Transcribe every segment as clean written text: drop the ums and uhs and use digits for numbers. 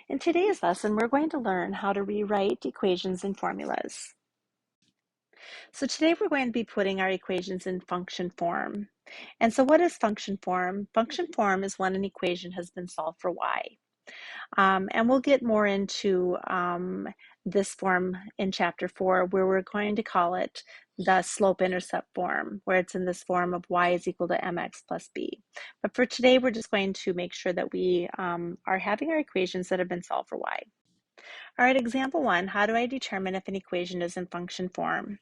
In today's lesson, we're going to learn how to rewrite equations and formulas. So today we're going to be putting our equations in function form. And so what is function form? Function form is when an equation has been solved for y. And we'll get more into this form in chapter 4, where we're going to call it the slope-intercept form, where it's in this form of y is equal to mx plus b. But for today, we're just going to make sure that we are having our equations that have been solved for y. All right, example 1, how do I determine if an equation is in function form?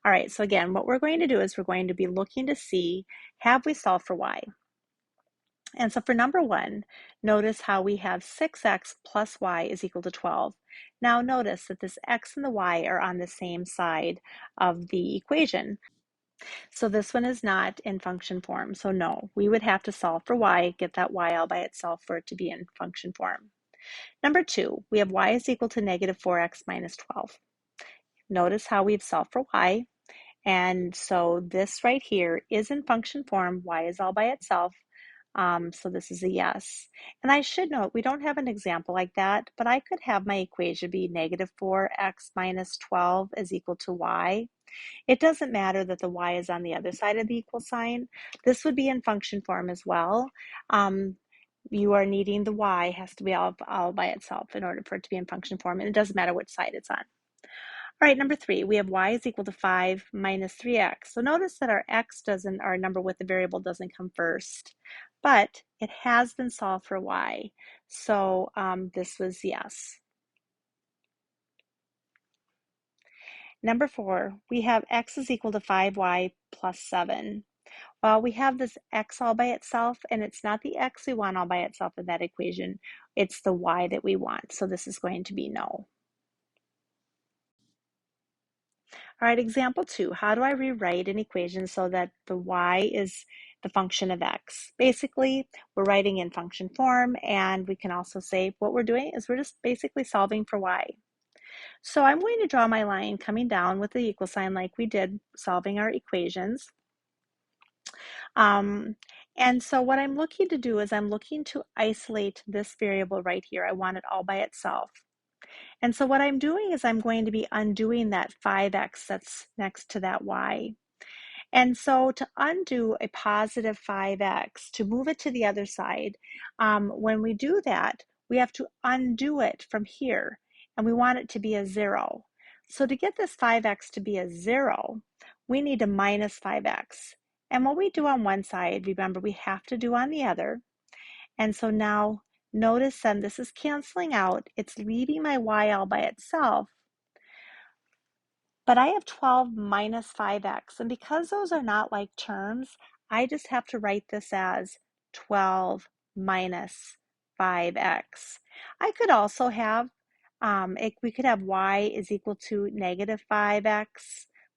All right, so again, what we're going to do is we're going to be looking to see, have we solved for y? And so for number 1, notice how we have 6x plus y is equal to 12. Now notice that this x and the y are on the same side of the equation. So this one is not in function form. So no, we would have to solve for y, get that y all by itself for it to be in function form. Number 2, we have y is equal to negative 4x minus 12. Notice how we've solved for y. And so this right here is in function form. Y is all by itself. So this is a yes. And I should note, we don't have an example like that, but I could have my equation be negative 4x minus 12 is equal to y. It doesn't matter that the y is on the other side of the equal sign. This would be in function form as well. You are needing the y has to be all by itself in order for it to be in function form, and it doesn't matter which side it's on. All right, number 3, we have y is equal to 5 minus 3x. So notice that our number with the variable doesn't come first, but it has been solved for y. So this was yes. Number 4, we have x is equal to 5y plus 7. Well, we have this x all by itself, and it's not the x we want all by itself in that equation. It's the y that we want. So this is going to be no. All right, example 2, how do I rewrite an equation so that the y is the function of x? Basically, we're writing in function form, and we can also say what we're doing is we're just basically solving for y. So I'm going to draw my line coming down with the equal sign like we did solving our equations. And so what I'm looking to do is I'm looking to isolate this variable right here. I want it all by itself. And so what I'm doing is I'm going to be undoing that 5x that's next to that y. And so to undo a positive 5x, to move it to the other side, when we do that, we have to undo it from here, and we want it to be a 0. So to get this 5x to be a 0, we need to minus 5x. And what we do on one side, remember, we have to do on the other. And so now notice then this is canceling out. It's leaving my y all by itself. But I have 12 minus 5x. And because those are not like terms, I just have to write this as 12 minus 5x. I could also have, we could have y is equal to negative 5x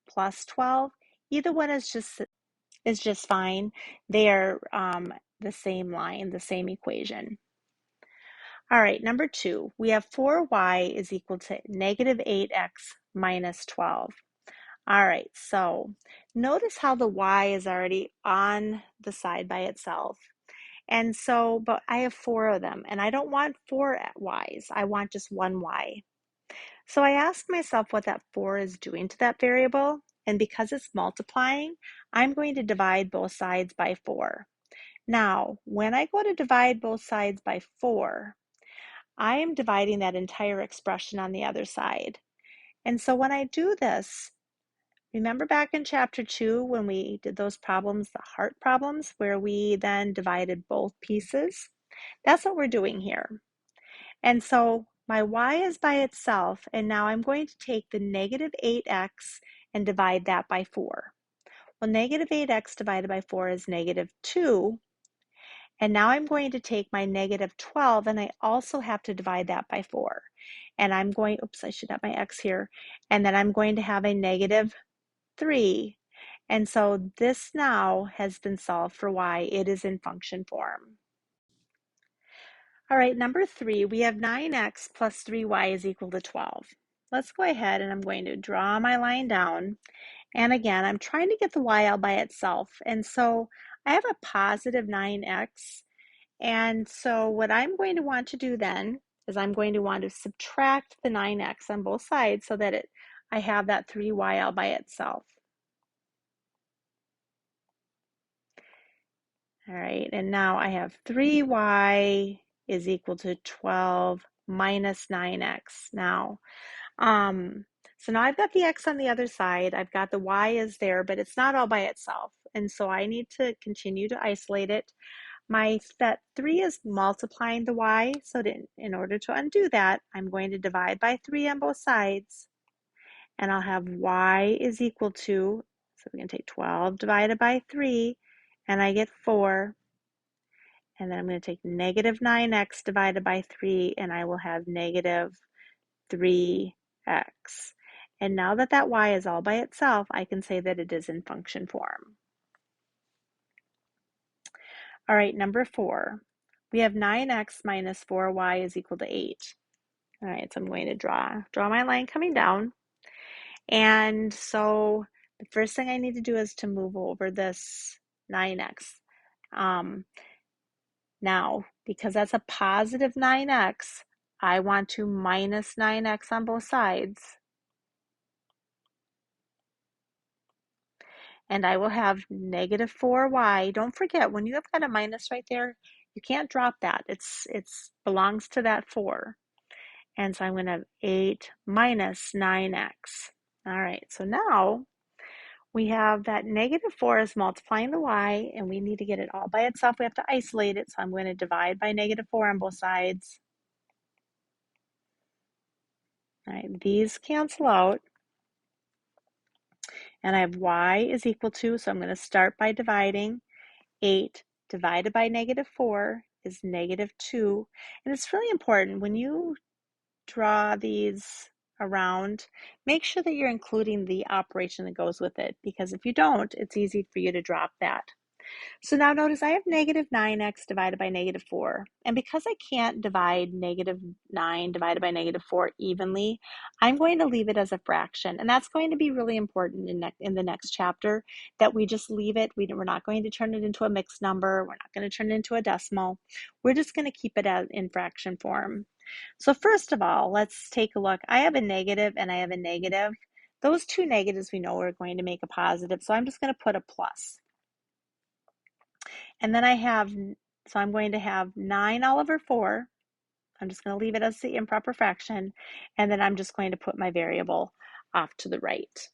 plus 12. Either one is just fine. They are the same line, the same equation. All right, number 2, we have 4y is equal to negative 8x minus 12. All right, so notice how the y is already on the side by itself. And so, but I have 4 of them, and I don't want 4 y's. I want just one y. So I ask myself what that 4 is doing to that variable, and because it's multiplying, I'm going to divide both sides by 4. Now, when I go to divide both sides by 4, I am dividing that entire expression on the other side. And so when I do this, remember back in chapter 2 when we did those problems, the heart problems, where we then divided both pieces? That's what we're doing here. And so my y is by itself, and now I'm going to take the negative 8x and divide that by 4. Well, negative 8x divided by 4 is negative 2. And now I'm going to take my negative 12, and I also have to divide that by 4. And I'm going, oops, I should have my x here. And then I'm going to have a negative 3. And so this now has been solved for y. It is in function form. All right, number 3, we have 9x plus 3y is equal to 12. Let's go ahead, and I'm going to draw my line down. And again, I'm trying to get the y all by itself. And so I have a positive 9x. And so what I'm going to want to do then is I'm going to want to subtract the 9x on both sides so that I have that 3y all by itself. All right, and now I have 3y is equal to 12 minus 9x now. So now I've got the x on the other side. I've got the y is there, but it's not all by itself. And so I need to continue to isolate it. That 3 is multiplying the y. So in order to undo that, I'm going to divide by 3 on both sides. And I'll have y is equal to, so we're going to take 12 divided by 3, and I get 4. And then I'm going to take negative 9x divided by 3, and I will have negative 3x. And now that that y is all by itself, I can say that it is in function form. All right, number 4. We have 9x minus 4y is equal to 8. All right, so I'm going to draw my line coming down. And so the first thing I need to do is to move over this 9x. Now, because that's a positive 9x, I want to minus 9x on both sides. And I will have negative 4y. Don't forget, when you have got a minus right there, you can't drop that. It's belongs to that 4. And so I'm going to have 8 minus 9x. All right, so now we have that negative 4 is multiplying the y, and we need to get it all by itself. We have to isolate it, so I'm going to divide by negative 4 on both sides. All right, these cancel out. And I have y is equal to, so I'm going to start by dividing. 8 divided by negative 4 is negative 2. And it's really important when you draw these around, make sure that you're including the operation that goes with it, because if you don't, it's easy for you to drop that. So now notice I have negative 9x divided by negative 4. And because I can't divide negative 9 divided by negative 4 evenly, I'm going to leave it as a fraction. And that's going to be really important in the next chapter, that we just leave it. We're not going to turn it into a mixed number. We're not going to turn it into a decimal. We're just going to keep it in fraction form. So first of all, let's take a look. I have a negative and I have a negative. Those two negatives we know are going to make a positive. So I'm just going to put a plus. And then I'm going to have 9 all over 4. I'm just going to leave it as the improper fraction. And then I'm just going to put my variable off to the right.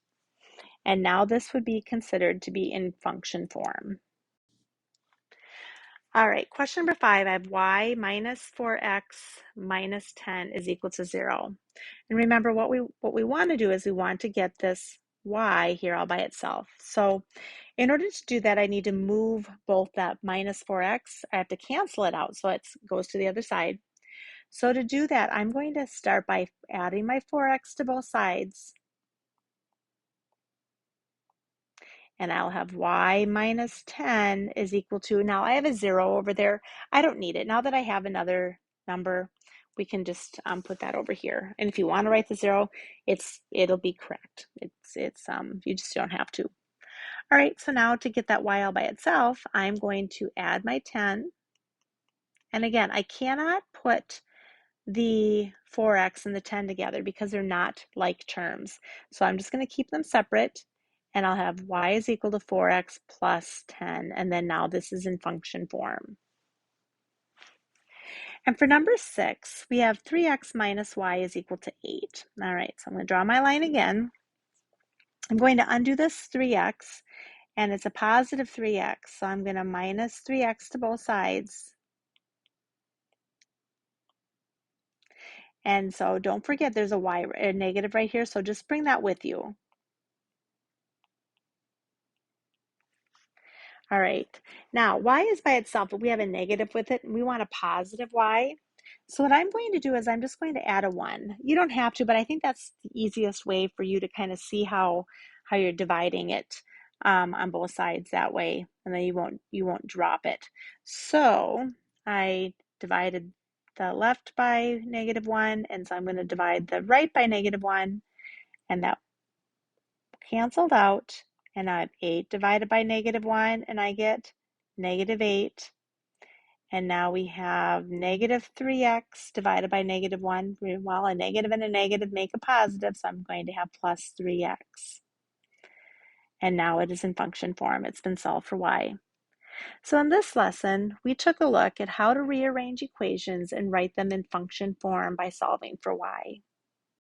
And now this would be considered to be in function form. All right, question number 5, I have y minus 4x minus 10 is equal to 0. And remember, what we want to do is we want to get this y here all by itself. So in order to do that, I need to move both that minus 4x. I have to cancel it out, so it goes to the other side. So to do that, I'm going to start by adding my 4x to both sides. And I'll have y minus 10 is equal to, now I have a 0 over there. I don't need it. Now that I have another number, we can just put that over here. And if you want to write the 0, it'll be correct. You just don't have to. All right, so now to get that y all by itself, I'm going to add my 10. And again, I cannot put the 4x and the 10 together because they're not like terms. So I'm just going to keep them separate, and I'll have y is equal to 4x plus 10. And then now this is in function form. And for number 6, we have 3x minus y is equal to 8. All right, so I'm going to draw my line again. I'm going to undo this 3x, and it's a positive 3x. So I'm going to minus 3x to both sides. And so don't forget there's a negative right here, so just bring that with you. All right, now y is by itself, but we have a negative with it, and we want a positive y. So what I'm going to do is I'm just going to add a 1. You don't have to, but I think that's the easiest way for you to kind of see how you're dividing it on both sides that way, and then you won't drop it. So I divided the left by -1, and so I'm going to divide the right by -1, and that canceled out, and I have 8 divided by -1, and I get -8. And now we have negative 3x divided by negative 1. Well, a negative and a negative make a positive, so I'm going to have plus 3x. And now it is in function form. It's been solved for y. So in this lesson, we took a look at how to rearrange equations and write them in function form by solving for y.